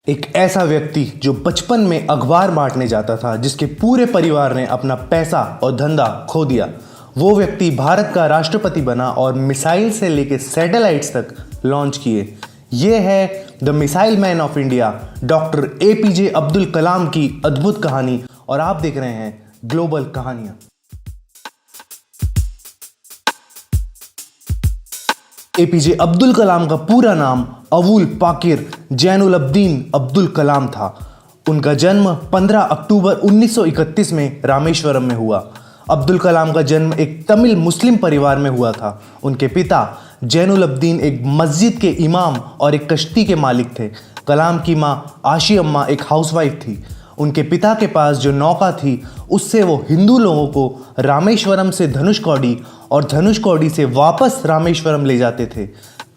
एक ऐसा व्यक्ति जो बचपन में अखबार बांटने जाता था, जिसके पूरे परिवार ने अपना पैसा और धंधा खो दिया, वो व्यक्ति भारत का राष्ट्रपति बना और मिसाइल से लेकर सैटेलाइट्स तक लॉन्च किए। ये है the missile man of India, doctor APJ Abdul Kalam की अद्भुत कहानी, और आप देख रहे हैं ग्लोबल कहानियां। एपीजे अब्दुल कलाम का पूरा नाम अवुल पाकिर जैनुलब्दीन अब्दुल कलाम था। उनका जन्म 15 अक्टूबर 1931 में रामेश्वरम में हुआ। अब्दुल कलाम का जन्म एक तमिल मुस्लिम परिवार में हुआ था। उनके पिता जैनुलब्दीन एक मस्जिद के इमाम और एक कश्ती के मालिक थे। कलाम की माँ आशी अम्मा एक हाउसवाइफ थी। उनके पिता के पास जो नौका थी, उससे वो हिंदू लोगों को रामेश्वरम से धनुषकोडी और धनुषकोडी से वापस रामेश्वरम ले जाते थे।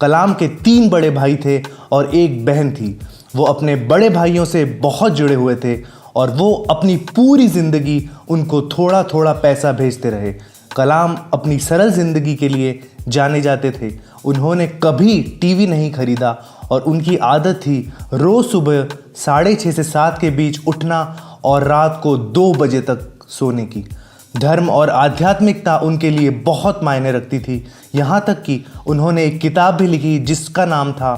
कलाम के 3 बड़े भाई थे और एक बहन थी। वो अपने बड़े भाइयों से बहुत जुड़े हुए थे और वो अपनी पूरी ज़िंदगी उनको थोड़ा थोड़ा पैसा भेजते रहे। कलाम अपनी सरल ज़िंदगी के लिए जाने जाते थे। उन्होंने कभी टीवी नहीं खरीदा और उनकी आदत थी रोज़ सुबह 6:30 से 7 के बीच उठना और रात को 2 बजे तक सोने की। धर्म और आध्यात्मिकता उनके लिए बहुत मायने रखती थी। यहाँ तक कि उन्होंने एक किताब भी लिखी जिसका नाम था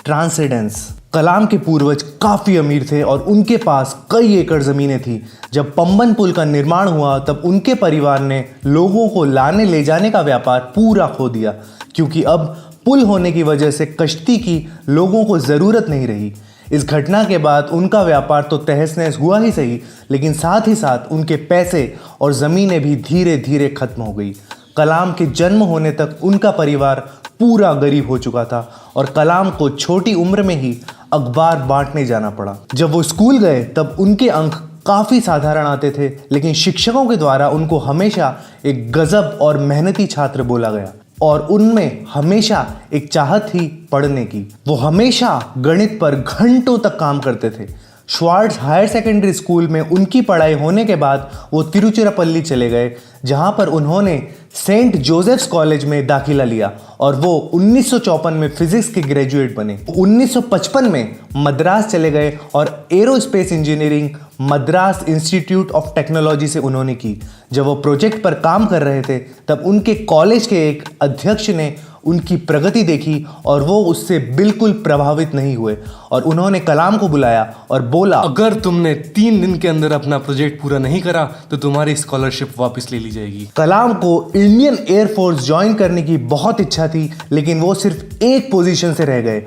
ट्रांसेंडेंस। कलाम के पूर्वज काफ़ी अमीर थे और उनके पास कई एकड़ ज़मीनें थी। जब पंबन पुल का निर्माण हुआ तब उनके परिवार ने लोगों को लाने ले जाने का व्यापार पूरा खो दिया, क्योंकि अब पुल होने की वजह से कश्ती की लोगों को ज़रूरत नहीं रही। इस घटना के बाद उनका व्यापार तो तहस नहस हुआ ही सही, लेकिन साथ ही साथ उनके पैसे और ज़मीनें भी धीरे धीरे खत्म हो गई। कलाम के जन्म होने तक उनका परिवार पूरा गरीब हो चुका था और कलाम को छोटी उम्र में ही अखबार बांटने जाना पड़ा। जब वो स्कूल गए तब उनके अंक काफ़ी साधारण आते थे, लेकिन शिक्षकों के द्वारा उनको हमेशा एक गजब और मेहनती छात्र बोला गया और उनमें हमेशा एक चाहत थी पढ़ने की। वो हमेशा गणित पर घंटों तक काम करते थे। श्वार्ट्ज हायर सेकेंडरी स्कूल में उनकी पढ़ाई होने के बाद वो तिरुचिरापल्ली चले गए, जहां पर उन्होंने सेंट जोसेफ्स कॉलेज में दाखिला लिया और वो 1954 में फिजिक्स के ग्रेजुएट बने। 1955 में मद्रास चले गए और aerospace engineering Madras institute of technology से उन्होंने की। जब वो प्रोजेक्ट पर काम कर रहे थे तब उनके कॉलेज के एक अध्यक्ष ने उनकी प्रगति देखी और वो उससे बिल्कुल प्रभावित नहीं हुए और उन्होंने कलाम को बुलाया और बोला, अगर तुमने 3 दिन के अंदर अपना प्रोजेक्ट पूरा नहीं करा तो तुम्हारी स्कॉलरशिप वापस ले ली जाएगी। कलाम को इंडियन एयरफोर्स ज्वाइन करने की बहुत इच्छा थी, लेकिन वो सिर्फ एक पोजीशन से रह गए।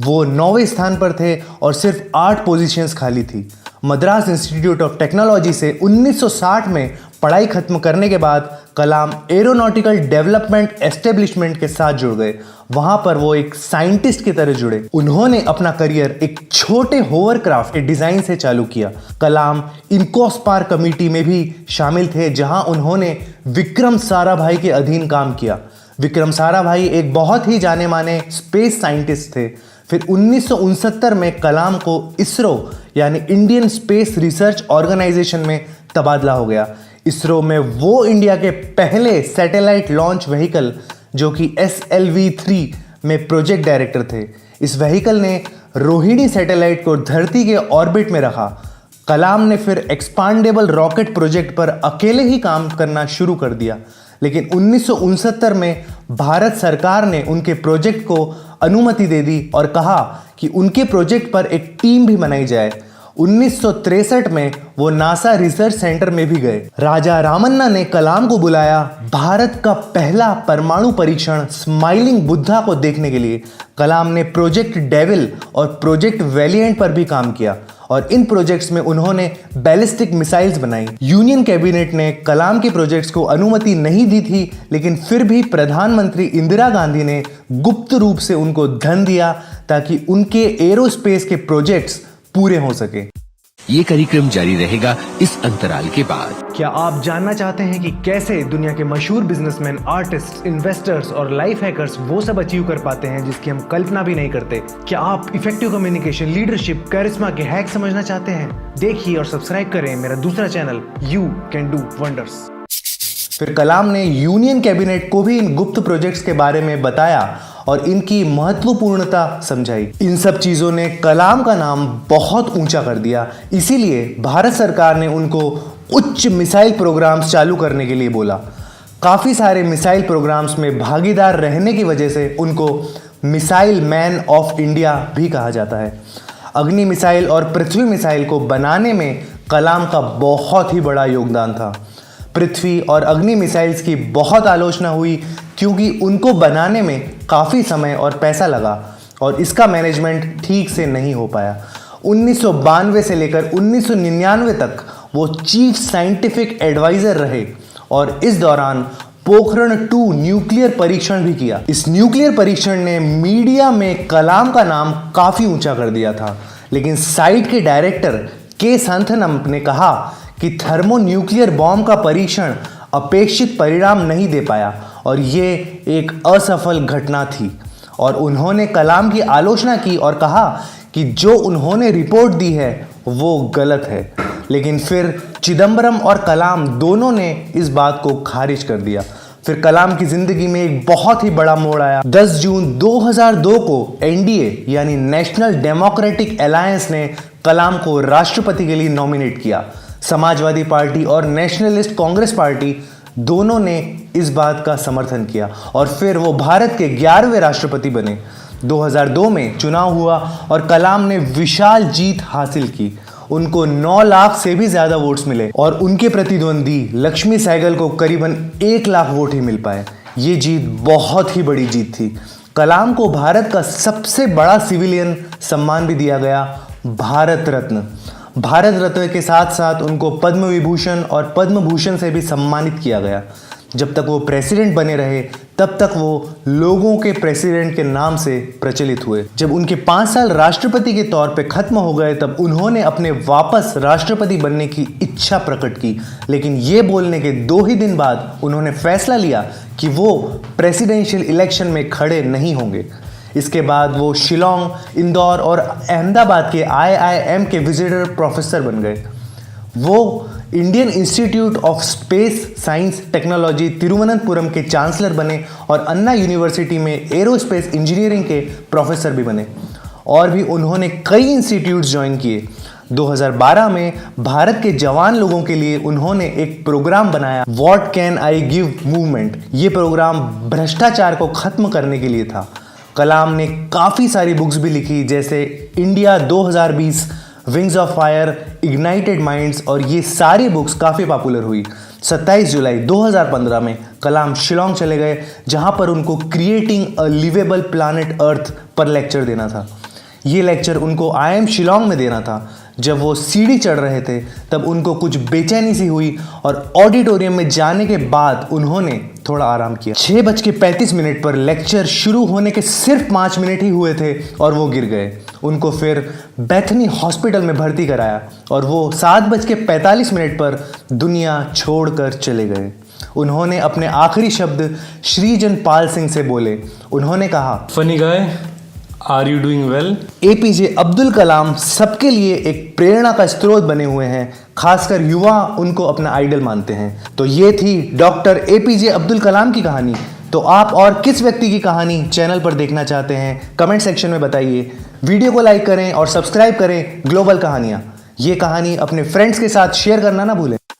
वो 9वें स्थान पर थे और सिर्फ 8 पोजीशंस खाली थी। मद्रास इंस्टीट्यूट ऑफ टेक्नोलॉजी से 1960 में पढ़ाई खत्म करने के बाद कलाम एरोनॉटिकल डेवलपमेंट एस्टेब्लिशमेंट के साथ जुड़ गए। वहां पर वो एक साइंटिस्ट की तरह जुड़े। उन्होंने अपना करियर एक छोटे होवरक्राफ्ट के डिजाइन से चालू किया। कलाम इनकोस्पार कमेटी में भी शामिल थे, जहां उन्होंने विक्रम साराभाई के अधीन काम किया। विक्रम साराभाई एक बहुत ही जाने माने स्पेस साइंटिस्ट थे। फिर 1969 में कलाम को इसरो यानी इंडियन स्पेस रिसर्च ऑर्गेनाइजेशन में तबादला हो गया। इसरो में वो इंडिया के पहले सैटेलाइट लॉन्च व्हीकल जो कि SLV-3 में प्रोजेक्ट डायरेक्टर थे। इस व्हीकल ने रोहिणी सैटेलाइट को धरती के ऑर्बिट में रखा। कलाम ने फिर एक्सपांडेबल रॉकेट प्रोजेक्ट पर अकेले ही काम करना शुरू कर दिया, लेकिन 1969 में भारत सरकार ने उनके प्रोजेक्ट को अनुमति दे दी और कहा कि उनके प्रोजेक्ट पर एक टीम भी बनाई जाए। 1963 में वो नासा रिसर्च सेंटर में भी गए। राजा रामन्ना ने कलाम को बुलाया भारत का पहला परमाणु परीक्षण स्माइलिंग बुद्धा को देखने के लिए। कलाम ने प्रोजेक्ट डेविल और प्रोजेक्ट वैलिएंट पर भी काम किया और इन प्रोजेक्ट्स में उन्होंने बैलिस्टिक मिसाइल्स बनाई। यूनियन कैबिनेट ने कलाम के प्रोजेक्ट्स को अनुमति नहीं दी थी, लेकिन फिर भी प्रधानमंत्री इंदिरा गांधी ने गुप्त रूप से उनको धन दिया ताकि उनके एरोस्पेस के प्रोजेक्ट्स पूरे हो सके। ये कार्यक्रम जारी रहेगा इस अंतराल के बाद। क्या आप जानना चाहते हैं कि कैसे दुनिया के मशहूर बिजनेसमैन, आर्टिस्ट, इन्वेस्टर्स और लाइफ हैकर्स वो सब अचीव कर पाते हैं जिसकी हम कल्पना भी नहीं करते? क्या आप इफेक्टिव कम्युनिकेशन, लीडरशिप, कैरिस्मा के हैक समझना चाहते हैं? देखिए और सब्सक्राइब करें मेरा दूसरा channel you can do wonders. फिर कलाम ने यूनियन कैबिनेट को भी इन गुप्त प्रोजेक्ट्स के बारे में बताया और इनकी महत्वपूर्णता समझाई। इन सब चीज़ों ने कलाम का नाम बहुत ऊंचा कर दिया। इसीलिए भारत सरकार ने उनको उच्च मिसाइल प्रोग्राम्स चालू करने के लिए बोला। काफ़ी सारे मिसाइल प्रोग्राम्स में भागीदार रहने की वजह से उनको मिसाइल मैन ऑफ इंडिया भी कहा जाता है। अग्नि मिसाइल और पृथ्वी मिसाइल को बनाने में कलाम का बहुत ही बड़ा योगदान था। पृथ्वी और अग्नि मिसाइल्स की बहुत आलोचना हुई क्योंकि उनको बनाने में काफ़ी समय और पैसा लगा और इसका मैनेजमेंट ठीक से नहीं हो पाया। 1992 से लेकर 1999 तक वो चीफ साइंटिफिक एडवाइज़र रहे और इस दौरान पोखरण 2 न्यूक्लियर परीक्षण भी किया। इस न्यूक्लियर परीक्षण ने मीडिया में कलाम का नाम काफ़ी ऊंचा कर दिया था, लेकिन साइट के डायरेक्टर के संथनम ने कहा कि थर्मोन्यूक्लियर बॉम्ब का परीक्षण अपेक्षित परिणाम नहीं दे पाया और ये एक असफल घटना थी और उन्होंने कलाम की आलोचना की और कहा कि जो उन्होंने रिपोर्ट दी है वो गलत है। लेकिन फिर चिदम्बरम और कलाम दोनों ने इस बात को खारिज कर दिया। फिर कलाम की जिंदगी में एक बहुत ही बड़ा मोड़ आया। 10 जून 2002 को एनडीए यानी नेशनल डेमोक्रेटिक अलायंस ने कलाम को राष्ट्रपति के लिए नॉमिनेट किया। समाजवादी पार्टी और नेशनलिस्ट कांग्रेस पार्टी दोनों ने इस बात का समर्थन किया और फिर वो भारत के 11वें राष्ट्रपति बने। 2002 में चुनाव हुआ और कलाम ने विशाल जीत हासिल की। उनको 9 लाख से भी ज़्यादा वोट्स मिले और उनके प्रतिद्वंदी लक्ष्मी सहगल को करीबन 1 लाख वोट ही मिल पाए। ये जीत बहुत ही बड़ी जीत थी। कलाम को भारत का सबसे बड़ा सिविलियन सम्मान भी दिया गया, भारत रत्न। भारत रत्न के साथ साथ उनको पद्म विभूषण और पद्म भूषण से भी सम्मानित किया गया। जब तक वो प्रेसिडेंट बने रहे तब तक वो लोगों के प्रेसिडेंट के नाम से प्रचलित हुए। जब उनके 5 साल राष्ट्रपति के तौर पे खत्म हो गए तब उन्होंने अपने वापस राष्ट्रपति बनने की इच्छा प्रकट की, लेकिन ये बोलने के 2 ही दिन बाद उन्होंने फैसला लिया कि वो प्रेसिडेंशियल इलेक्शन में खड़े नहीं होंगे। इसके बाद वो शिलोंग, इंदौर और अहमदाबाद के IIM के विजिटर प्रोफेसर बन गए। वो Indian institute of space science technology Thiruvananthapuram के चांसलर बने और अन्ना यूनिवर्सिटी में एरोस्पेस इंजीनियरिंग के प्रोफेसर भी बने और भी उन्होंने कई इंस्टीट्यूट्स ज्वाइन किए। 2012 में भारत के जवान लोगों के लिए उन्होंने एक प्रोग्राम बनाया, what can I give movement. ये प्रोग्राम भ्रष्टाचार को खत्म करने के लिए था। कलाम ने काफ़ी सारी बुक्स भी लिखी जैसे India 2020, wings of fire, ignited minds और ये सारी बुक्स काफ़ी पॉपुलर हुई। 27 जुलाई 2015 में कलाम शिलोंग चले गए जहां पर उनको क्रिएटिंग अ लिवेबल प्लानट अर्थ पर लेक्चर देना था। ये लेक्चर उनको IIM शिलोंग में देना था। जब वो सीढ़ी चढ़ रहे थे तब उनको कुछ बेचैनी सी हुई और ऑडिटोरियम में जाने के बाद उन्होंने थोड़ा आराम किया। 6:35 पर लेक्चर शुरू होने के सिर्फ 5 मिनट ही हुए थे और वो गिर गए। उनको फिर बेथनी हॉस्पिटल में भर्ती कराया और वो 7:45 पर दुनिया छोड़कर चले गए। उन्होंने अपने आखिरी शब्द श्रीजन पाल सिंह से बोले। उन्होंने कहा, funny guy, are you doing well? APJ Abdul Kalam सबके लिए एक प्रेरणा का स्रोत बने हुए हैं, खासकर युवा उनको अपना आइडल मानते हैं। तो ये थी डॉक्टर APJ अब्दुल कलाम की कहानी। तो आप और किस व्यक्ति की कहानी चैनल पर देखना चाहते हैं कमेंट सेक्शन में बताइए। वीडियो को लाइक करें और सब्सक्राइब करें ग्लोबल कहानियाँ। ये कहानी अपने फ्रेंड्स के साथ शेयर करना ना भूलें।